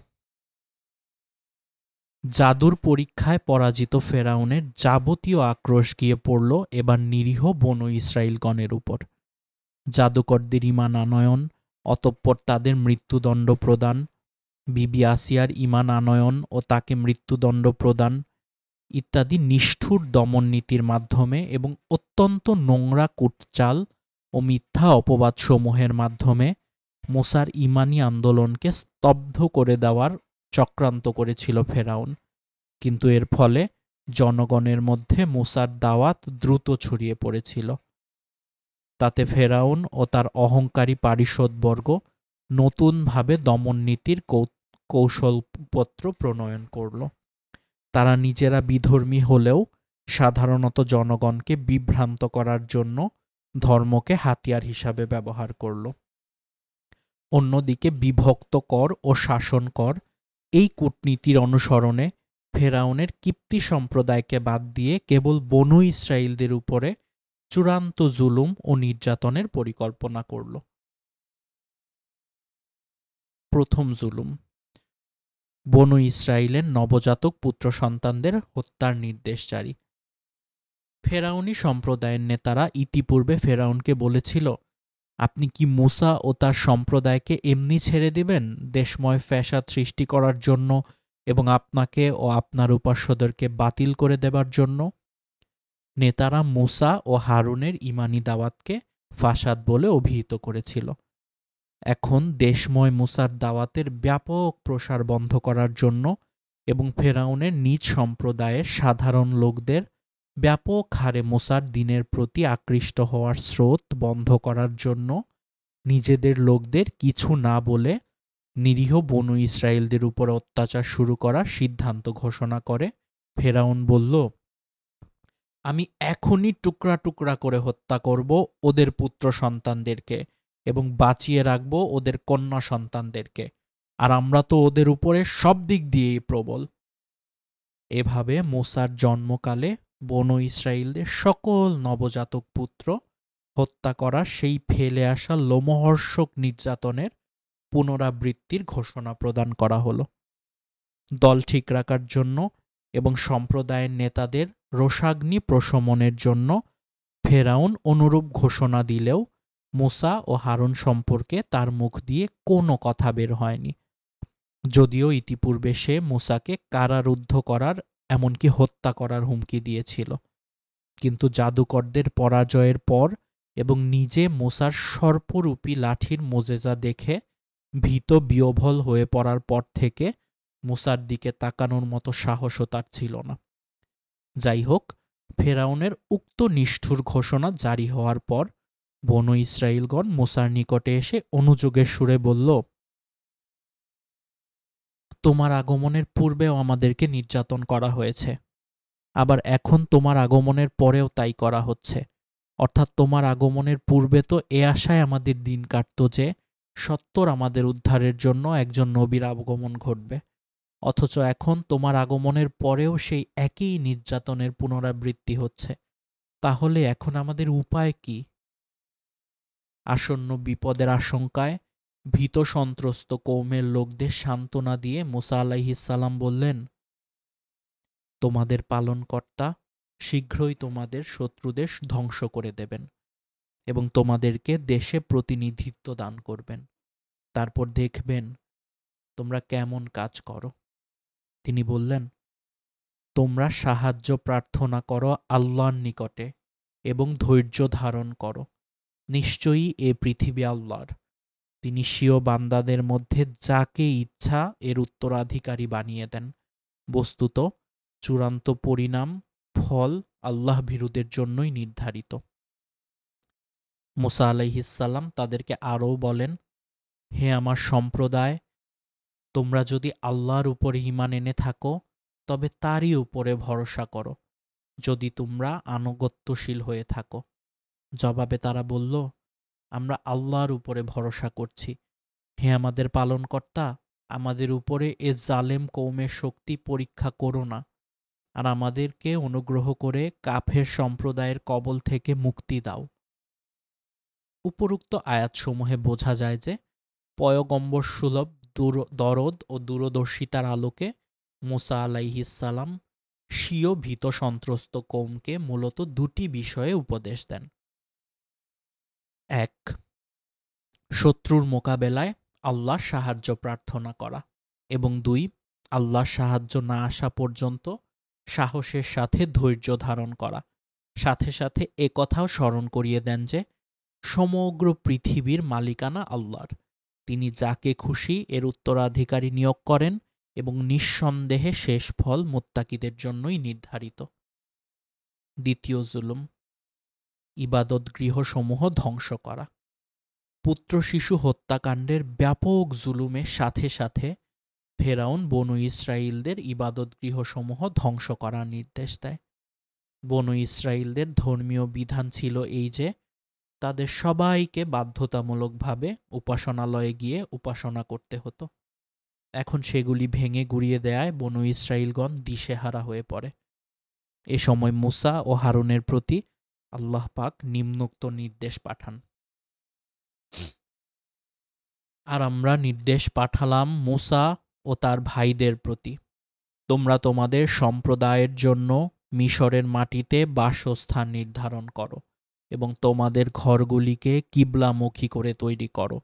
জাদুর পরীক্ষায় পরাজিত ফেরাউনের যাবতীয় আক্রোশ গিয়ে পড়ল এবার নিরীহ বনু ইসরাইলগণের উপর। জাদুকরদের ঈমান আনয়ন, অতঃপর তাদের মৃত্যুদণ্ড প্রদান, বিবি আসিয়ার ঈমান আনয়ন ও তাকে মৃত্যুদণ্ড প্রদান ইত্যাদি নিষ্ঠুর দমননীতির মাধ্যমে এবং অত্যন্ত নোংরা কূটচাল ও মিথ্যা অপবাদসমূহের মাধ্যমে মুসার ঈমানী আন্দোলনকে স্তব্ধ করে দেওয়ার চক্রান্ত করেছিল ফেরাউন। কিন্তু এর ফলে জনগণের মধ্যে মুসার দাওয়াত দ্রুত ছড়িয়ে পড়েছিল। তাতে ফেরাউন ও তার অহংকারী পারিষদবর্গ নতুনভাবে দমননীতির কৌশলপত্র প্রণয়ন করল। তারা নিজেরা বিধর্মী হলেও সাধারণত জনগণকে বিভ্রান্ত করার জন্য ধর্মকে হাতিয়ার হিসাবে ব্যবহার করল। অন্যদিকে বিভক্ত কর ও শাসন কর এই কূটনীতির অনুসরণে ফেরাউনের কিপ্তি সম্প্রদায়কে বাদ দিয়ে কেবল বনু ইসরাইলদের উপরে চূড়ান্ত জুলুম ও নির্যাতনের পরিকল্পনা করল। প্রথম জুলুম, বনু ইসরাইলের নবজাতক পুত্র সন্তানদের হত্যার নির্দেশ জারি। ফেরাউনি সম্প্রদায়ের নেতারা ইতিপূর্বে ফেরাউনকে বলেছিল, আপনি কি মুসা ও তার সম্প্রদায়কে এমনি ছেড়ে দিবেন দেশময় ফ্যাসাদ সৃষ্টি করার জন্য এবং আপনাকে ও আপনার উপাস্যদেরকে বাতিল করে দেবার জন্য? নেতারা মুসা ও হারুনের ঈমানী দাওয়াতকে ফাসাদ বলে অভিহিত করেছিল। এখন দেশময় মুসার দাওয়াতের ব্যাপক প্রসার বন্ধ করার জন্য এবং ফেরাউনের নিজ সম্প্রদায়ের সাধারণ লোকদের ব্যাপক হারে মুসার দ্বীনের প্রতি আকৃষ্ট হওয়ার স্রোত বন্ধ করার জন্য নিজেদের লোকদের কিছু না বলে নিরীহ বনু ইসরাইলদের উপর অত্যাচার শুরু করার সিদ্ধান্ত ঘোষণা করে ফেরাউন বলল, আমি এখনই টুকরা টুকরা করে হত্যা করব ওদের পুত্র সন্তানদেরকে এবং বাঁচিয়ে রাখব ওদের কন্যা সন্তানদেরকে, আর আমরা তো ওদের উপরে সব দিক দিয়েই প্রবল। এভাবে মুসার জন্মকালে বনু ইসরাইলদের সকল নবজাতক পুত্র হত্যা করার সেই ফেলে আসা লোমহর্ষক নির্যাতনের পুনরাবৃত্তির ঘোষণা প্রদান করা হলো। দল ঠিক রাখার জন্য এবং সম্প্রদায়ের নেতাদের রোষাগ্নি প্রশমনের জন্য ফেরাউন অনুরূপ ঘোষণা দিলেও মুসা ও হারুন সম্পর্কে তার মুখ দিয়ে কোনো কথা বের হয়নি, যদিও ইতিপূর্বে সে মুসাকে কারারুদ্ধ করার এমনকি হত্যা করার হুমকি দিয়েছিল। কিন্তু জাদুকরদের পরাজয়ের পর এবং নিজে মুসার সর্পরূপী লাঠির মোজেজা দেখে ভীত বিহ্বল হয়ে পড়ার পর থেকে মুসার দিকে তাকানোর মতো সাহসও তার ছিল না। যাই হোক, ফেরাউনের উক্ত নিষ্ঠুর ঘোষণা জারি হওয়ার পর বনু ইসরাইলগণ মুসার নিকটে এসে অনুযোগের সুরে বলল, তোমার আগমনের পূর্বেও আমাদেরকে নির্যাতন করা হয়েছে, আবার এখন তোমার আগমনের পরেও তাই করা হচ্ছে। অর্থাৎ তোমার আগমনের পূর্বে তো এ আশায় আমাদের দিন কাটত যে সত্বর আমাদের উদ্ধারের জন্য একজন নবীর আগমন ঘটবে, অথচ এখন তোমার আগমনের পরেও সেই একই নির্যাতনের পুনরাবৃত্তি হচ্ছে। তাহলে এখন আমাদের উপায় কি? আসন্ন বিপদের আশঙ্কায় ভীত সন্ত্রস্ত কওমের লোকদের সান্ত্বনা দিয়ে মুসা আলাইহিস সালাম বললেন, তোমাদের পালনকর্তা শীঘ্রই তোমাদের শত্রুদের ধ্বংস করে দেবেন এবং তোমাদেরকে দেশে প্রতিনিধিত্ব দান করবেন। তারপর দেখবেন তোমরা কেমন কাজ করো। তিনি বললেন, তোমরা সাহায্য প্রার্থনা করো আল্লাহর নিকটে এবং ধৈর্য ধারণ করো। নিশ্চয়ই এ পৃথিবী আল্লাহর। তিনি স্বীয় বান্দাদের মধ্যে যাকে ইচ্ছা এর উত্তরাধিকারী বানিয়ে দেন। বস্তুত চূড়ান্ত পরিণাম ফল আল্লাহ ভীরুদের জন্যই নির্ধারিত। মুসা আলাইহিস সালাম তাদেরকে আরও বলেন, হে আমার সম্প্রদায়, তোমরা যদি আল্লাহর উপরে ঈমান এনে থাকো তবে তারই উপরে ভরসা করো। যদি তোমরা আনুগত্যশীল হয়ে থাকো। জবাবে তারা বলল, আমরা আল্লাহর উপরে ভরসা করছি। হে আমাদের পালনকর্তা, আমাদের উপরে এ জালেম কওমের শক্তি পরীক্ষা করো না, আর আমাদেরকে অনুগ্রহ করে কাফের সম্প্রদায়ের কবল থেকে মুক্তি দাও। উপরোক্ত আয়াতসমূহে বোঝা যায় যে পয়গম্বর সুলভ দরদ ও দূরদর্শিতার আলোকে মুসা আলাইহিসসালাম স্বীয় ভীত সন্ত্রস্ত কওমকে মূলত দুটি বিষয়ে উপদেশ দেন। ১. শত্রুর মোকাবেলায় আল্লাহর সাহায্য প্রার্থনা করা, এবং ২. আল্লাহর সাহায্য না আসা পর্যন্ত সাহসের সাথে ধৈর্য ধারণ করা। সাথে সাথে একথাও স্মরণ করিয়ে দেন যে সমগ্র পৃথিবীর মালিকানা আল্লাহর। তিনি যাকে খুশি এর উত্তরাধিকারী নিয়োগ করেন এবং নিঃসন্দেহে শেষ ফল মুত্তাকিদের জন্যই নির্ধারিত। ২য় জুলুম, ইবাদত গৃহসমূহ ধ্বংস করা। পুত্র শিশু হত্যাকাণ্ডের ব্যাপক জুলুমের সাথে সাথে ফেরাউন বনু ইসরাইলদের ইবাদত গৃহসমূহ ধ্বংস করার নির্দেশ দেয়। বনু ইসরাইলদের ধর্মীয় বিধান ছিল এই যে তাদের সবাইকে বাধ্যতামূলকভাবে উপাসনালয়ে গিয়ে উপাসনা করতে হতো। এখন সেগুলি ভেঙে গুঁড়িয়ে দেয়ায় বনু ইসরাইলগণ দিশেহারা হয়ে পড়ে। এ সময় মুসা ও হারুনের প্রতি আল্লাহ পাক নিম্নোক্ত নির্দেশ পাঠান। আর আমরা নির্দেশ পাঠালাম মুসা ও তার ভাইদের প্রতি, তোমরা তোমাদের সম্প্রদায়ের জন্য মিশরের মাটিতে বাসস্থান নির্ধারণ করো এবং তোমাদের ঘরগুলিকে কিবলামুখী করে তৈরি করো।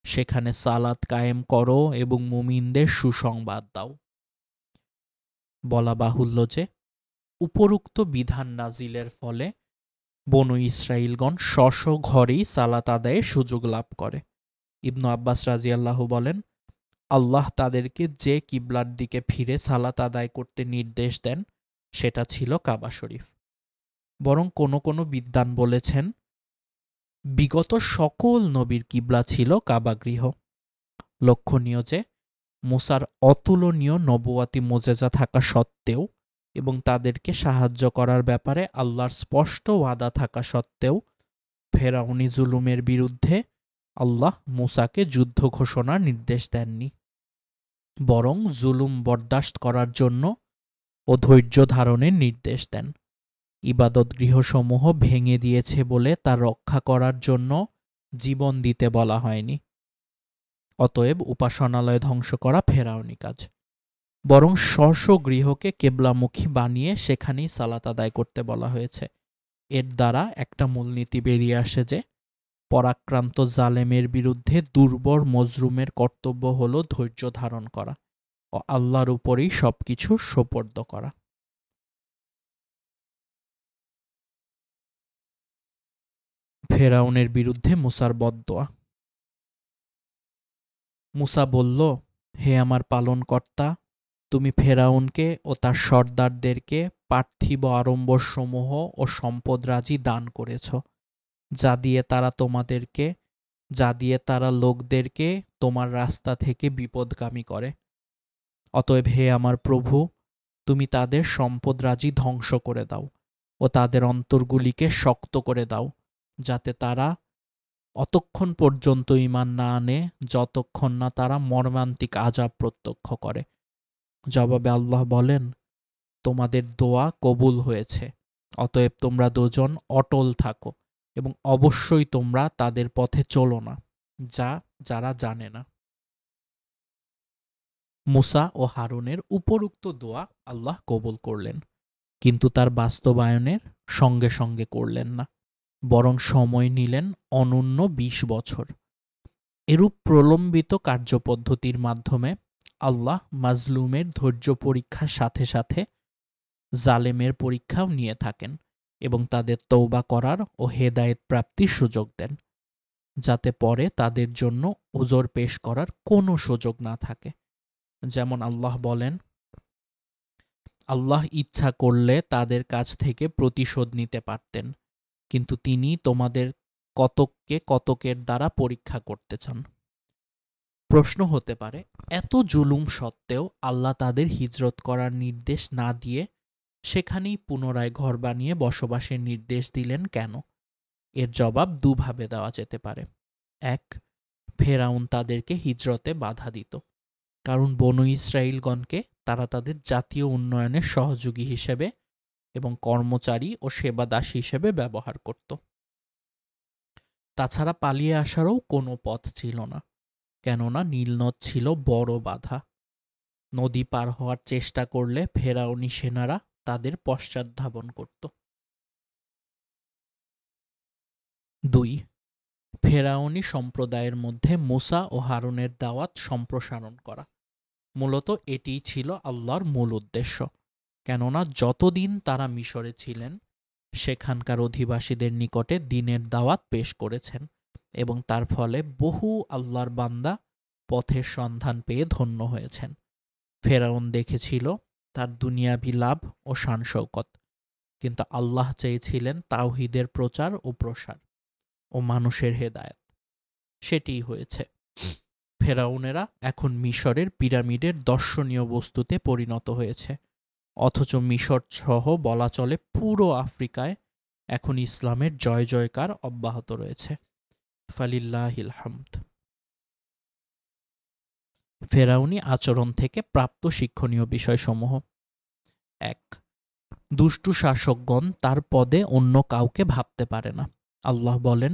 সেখানে সালাত কায়েম করো এবং মুমিনদের সুসংবাদ দাও। বলা বাহুল্য যে উপরোক্ত বিধান নাজিলের ফলে বনু ইসরাইলগণ স্ব ঘরেই সালাত আদায়ের সুযোগ লাভ করে। ইবনু আব্বাস রাজিয়াল্লাহু বলেন, আল্লাহ তাদেরকে যে কিবলার দিকে ফিরে সালাত আদায় করতে নির্দেশ দেন সেটা ছিল কাবা শরীফ। বরং কোনো কোনো বিদ্বান বলেছেন বিগত সকল নবীর কিবলা ছিল কাবা গৃহ। লক্ষণীয় যে মুসার অতুলনীয় নবুয়াতি মোজেজা থাকা সত্ত্বেও এবং তাদেরকে সাহায্য করার ব্যাপারে আল্লাহর স্পষ্ট ওয়াদা থাকা সত্ত্বেও ফেরাউনি জুলুমের বিরুদ্ধে আল্লাহ মুসাকে যুদ্ধ ঘোষণার নির্দেশ দেননি, বরং জুলুম বরদাস্ত করার জন্য ও ধৈর্য ধারণের নির্দেশ দেন। ইবাদত গৃহসমূহ ভেঙে দিয়েছে বলে তা রক্ষা করার জন্য জীবন দিতে বলা হয়নি। অতএব উপাসনালয় ধ্বংস করা ফেরাউনি কাজ, বরং স্ব গৃহকে কেবলামুখী বানিয়ে সেখানেই সালাত আদায় করতে বলা হয়েছে। এর দ্বারা একটা মূলনীতি বেরিয়ে আসে যে পরাক্রান্ত জালেমের বিরুদ্ধে দুর্বল মজলুমের কর্তব্য হল ধৈর্য ধারণ করা ও আল্লাহর উপরেই সবকিছু সোপর্দ করা। ফেরাউনের বিরুদ্ধে মুসার বদদোয়া। মুসা বলল, হে আমার পালনকর্তা, তুমি ফেরাউনকে ও তার সর্দারদেরকে পার্থিব আড়ম্বরসমূহ ও সম্পদরাজি দান করেছ, যা দিয়ে তারা লোকদেরকে তোমার রাস্তা থেকে বিপদগামী করে। অতএব হে আমার প্রভু, তুমি তাদের সম্পদরাজি ধ্বংস করে দাও ও তাদের অন্তরগুলিকে শক্ত করে দাও, যাতে তারা অতক্ষণ পর্যন্ত ঈমান না আনে যতক্ষণ না তারা মর্মান্তিক আযাব প্রত্যক্ষ করে। জবাবে আল্লাহ বলেন, তোমাদের দোয়া কবুল হয়েছে, অতএব তোমরা দুজন অটল থাকো এবং অবশ্যই তোমরা তাদের পথে চলো না, যারা জানে না। মুসা ও হারুনের উপরোক্ত দোয়া আল্লাহ কবুল করলেন, কিন্তু তার বাস্তবায়নের সঙ্গে সঙ্গে করলেন না, বরং সময় নিলেন অনূন্য ২০ বছর। এরূপ প্রলম্বিত কার্যপদ্ধতির মাধ্যমে আল্লাহ মাজলুমের ধৈর্য পরীক্ষার সাথে সাথে জালেমের পরীক্ষাও নিয়ে থাকেন এবং তাদের তওবা করার ও হেদায়েত প্রাপ্তির সুযোগ দেন, যাতে পরে তাদের জন্য উযর পেশ করার কোনো সুযোগ না থাকে। যেমন আল্লাহ বলেন, আল্লাহ ইচ্ছা করলে তাদের কাছ থেকে প্রতিশোধ নিতে পারতেন, কিন্তু তিনি তোমাদের কতককে কতকের দ্বারা পরীক্ষা করতে চান। প্রশ্ন হতে পারে, এত জুলুম সত্ত্বেও আল্লাহ তাদের হিজরত করার নির্দেশ না দিয়ে সেখানেই পুনরায় ঘর বানিয়ে বসবাসের নির্দেশ দিলেন কেন? এর জবাব দুভাবে দেওয়া যেতে পারে। এক, ফেরাউন তাদেরকে হিজরতে বাধা দিত, কারণ বনু ইসরাইলগণকে তারা তাদের জাতীয় উন্নয়নের সহযোগী হিসেবে এবং কর্মচারী ও সেবাদাস হিসেবে ব্যবহার করত। তাছাড়া পালিয়ে আসারও কোনো পথ ছিল না, কেননা নীলনদ ছিল বড় বাধা। নদী পার হওয়ার চেষ্টা করলে ফেরাউনি সেনারা তাদের পশ্চাৎধাবন করত। 2, ফেরাউনি সম্প্রদায়ের মধ্যে মুসা ও হারুনের দাওয়াত সম্প্রসারণ করা। মূলত এটিই ছিল আল্লাহর মূল উদ্দেশ্য, কেননা যতদিন তারা মিশরে ছিলেন সেখানকার অধিবাসীদের নিকটে দ্বীনের দাওয়াত পেশ করেছেন এবং তার ফলে বহু আল্লাহর বান্দা পথের সন্ধান পেয়ে ধন্য হয়েছেন। ফেরাউন দেখেছিল তার দুনিয়াবি লাভ ও শান-শৌকত, কিন্তু আল্লাহ চেয়েছিলেন তাওহীদের প্রচার ও প্রসার ও মানুষের হেদায়েত। সেটিই হয়েছে। ফেরাউনেরা এখন মিশরের পিরামিডের দর্শনীয় বস্তুতে পরিণত হয়েছে, অথচ মিশর সহ বলা চলে পুরো আফ্রিকায় এখন ইসলামের জয় জয়কার অব্যাহত রয়েছে। ফালিল্লাহিল হামদ। ফেরাউনি আচরণ থেকে প্রাপ্ত শিক্ষণীয় বিষয়সমূহ। 1, দুষ্টু শাসকগণ তার পদে অন্য কাউকে ভাবতে পারে না। আল্লাহ বলেন,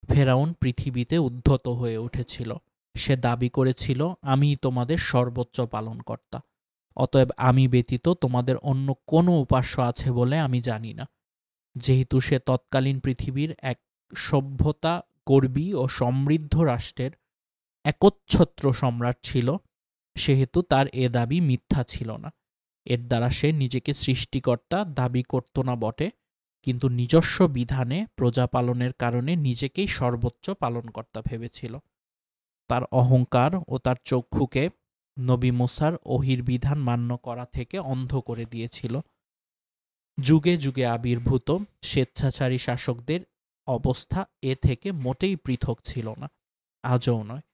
ফেরাউন পৃথিবীতে উদ্ধত হয়ে উঠেছিল। সে দাবি করেছিল, আমিই তোমাদের সর্বোচ্চ পালনকর্তা, অতএব আমি ব্যতীত তোমাদের অন্য কোনো উপাস্য আছে বলে আমি জানি না। যেহেতু সে তৎকালীন পৃথিবীর এক সভ্যতা গর্বী ও সমৃদ্ধ রাষ্ট্রের একচ্ছত্র সম্রাট ছিল, সেহেতু তার এ দাবি মিথ্যা ছিল না। এর দ্বারা সে নিজেকে সৃষ্টিকর্তা দাবি করত না বটে, কিন্তু নিজস্ব বিধানে প্রজা পালনের কারণে নিজেকেই সর্বোচ্চ পালনকর্তা ভেবেছিল। তার অহংকার ও তার চক্ষুকে নবী মুসার ওহীর বিধান মান্য করা থেকে অন্ধ করে দিয়েছিল। যুগে যুগে আবির্ভূত স্বেচ্ছাচারী শাসকদের অবস্থা এ থেকে মোটেই পৃথক ছিল না, আজও নয়।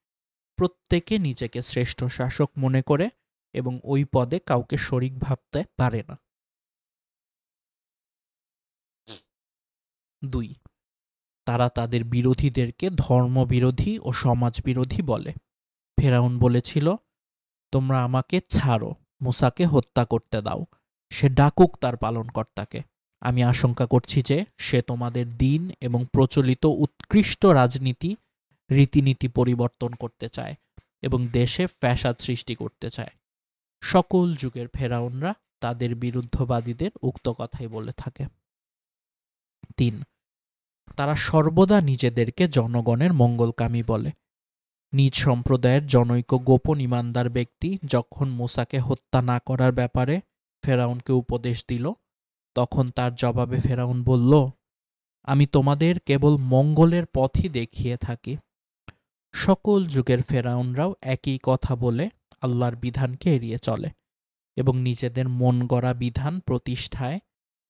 প্রত্যেকে নিজেকে শ্রেষ্ঠ শাসক মনে করে এবং ওই পদে কাউকে শরিক ভাবতে পারে না। 2, তারা তাদের বিরোধীদেরকে ধর্মবিরোধী ও সমাজবিরোধী বলে। ফেরাউন বলেছিল, তোমরা আমাকে ছাড়ো, মুসাকে হত্যা করতে দাও, সে ডাকুক তার পালনকর্তাকে। আমি আশঙ্কা করছি যে সে তোমাদের দিন এবং প্রচলিত উৎকৃষ্ট রাজনীতি রীতিনীতি পরিবর্তন করতে চায় এবং দেশে ফ্যাসাদ সৃষ্টি করতে চায়। সকল যুগের ফেরাউনরা তাদের বিরুদ্ধবাদীদের উক্ত কথাই বলে থাকে। 3, তারা সর্বদা নিজেদেরকে জনগণের মঙ্গলকামী বলে। নিজ সম্প্রদায়ের জনৈক গোপন ইমানদার ব্যক্তি যখন মুসাকে হত্যা না করার ব্যাপারে ফেরাউনকে উপদেশ দিল, তখন তার জবাবে ফেরাউন বলল, আমি তোমাদের কেবল মঙ্গলের পথই দেখিয়ে থাকি। সকল যুগের ফেরাউনরাও একই কথা বলে আল্লাহর বিধানকে এড়িয়ে চলে এবং নিজেদের মন গড়া বিধান প্রতিষ্ঠায়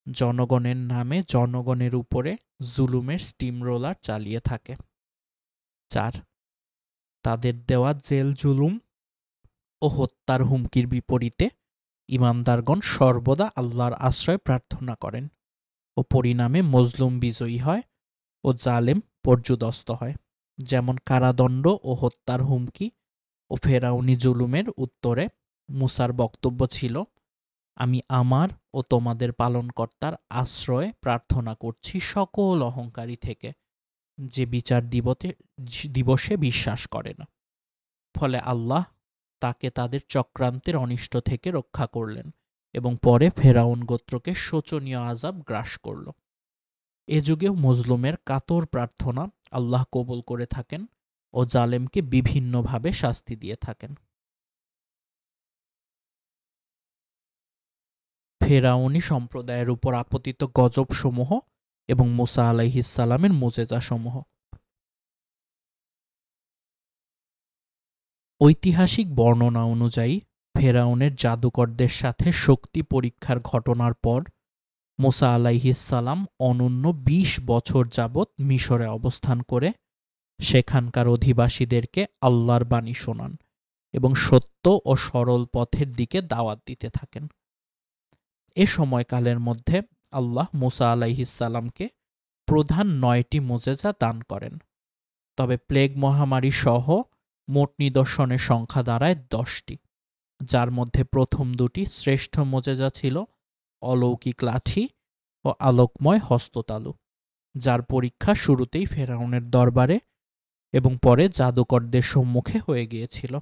জনগণের নামে জনগণের উপরে জুলুমের স্টিম রোলার চালিয়ে থাকে। 4, তাদের দেওয়া জেল জুলুম ও হত্যার হুমকির বিপরীতে ইমানদারগণ সর্বদা আল্লাহর আশ্রয় প্রার্থনা করেন ও পরিণামে মজলুম বিজয়ী হয় ও জালেম পর্যুদস্ত হয়। যেমন কারাদণ্ড ও হত্যার হুমকি ও ফেরাউনি জুলুমের উত্তরে মুসার বক্তব্য ছিল, আমি আমার ও তোমাদের পালনকর্তার আশ্রয়ে প্রার্থনা করছি সকল অহংকারী থেকে, যে বিচার দিবসে বিশ্বাস করে না। ফলে আল্লাহ তাকে তাদের চক্রান্তের অনিষ্ট থেকে রক্ষা করলেন এবং পরে ফেরাউন গোত্রকে শোচনীয় আযাব গ্রাস করল। এ যুগেও মজলুমের কাতর প্রার্থনা আল্লাহ কবুল করে থাকেন ও জালেমকে বিভিন্নভাবে শাস্তি দিয়ে থাকেন। ফেরাউনি সম্প্রদায়ের উপর আপতিত গজবসমূহ এবং মুসা আলাইহিস সালামের মুজেজাসমূহ। ঐতিহাসিক বর্ণনা অনুযায়ী ফেরাউনের জাদুকরদের সাথে শক্তি পরীক্ষার ঘটনার পর মুসা আলাইহিস সালাম অনূন্য 20 বছর যাবৎ মিশরে অবস্থান করে সেখানকার অধিবাসীদেরকে আল্লাহর বাণী শোনান এবং সত্য ও সরল পথের দিকে দাওয়াত দিতে থাকেন। এ সময়কালের মধ্যে আল্লাহ মুসা আলাইহিসসালামকে প্রধান 9টি মুজেজা দান করেন। তবে প্লেগ মহামারী সহ মোট নিদর্শনের সংখ্যা দাঁড়ায় 10টি, যার মধ্যে প্রথম 2টি শ্রেষ্ঠ মুজেজা ছিল অলৌকিক লাঠি ও আলোকময় হস্ততালু, যার পরীক্ষা শুরুতেই ফেরাউনের দরবারে এবং পরে জাদুকরদের সম্মুখে হয়ে গিয়েছিল।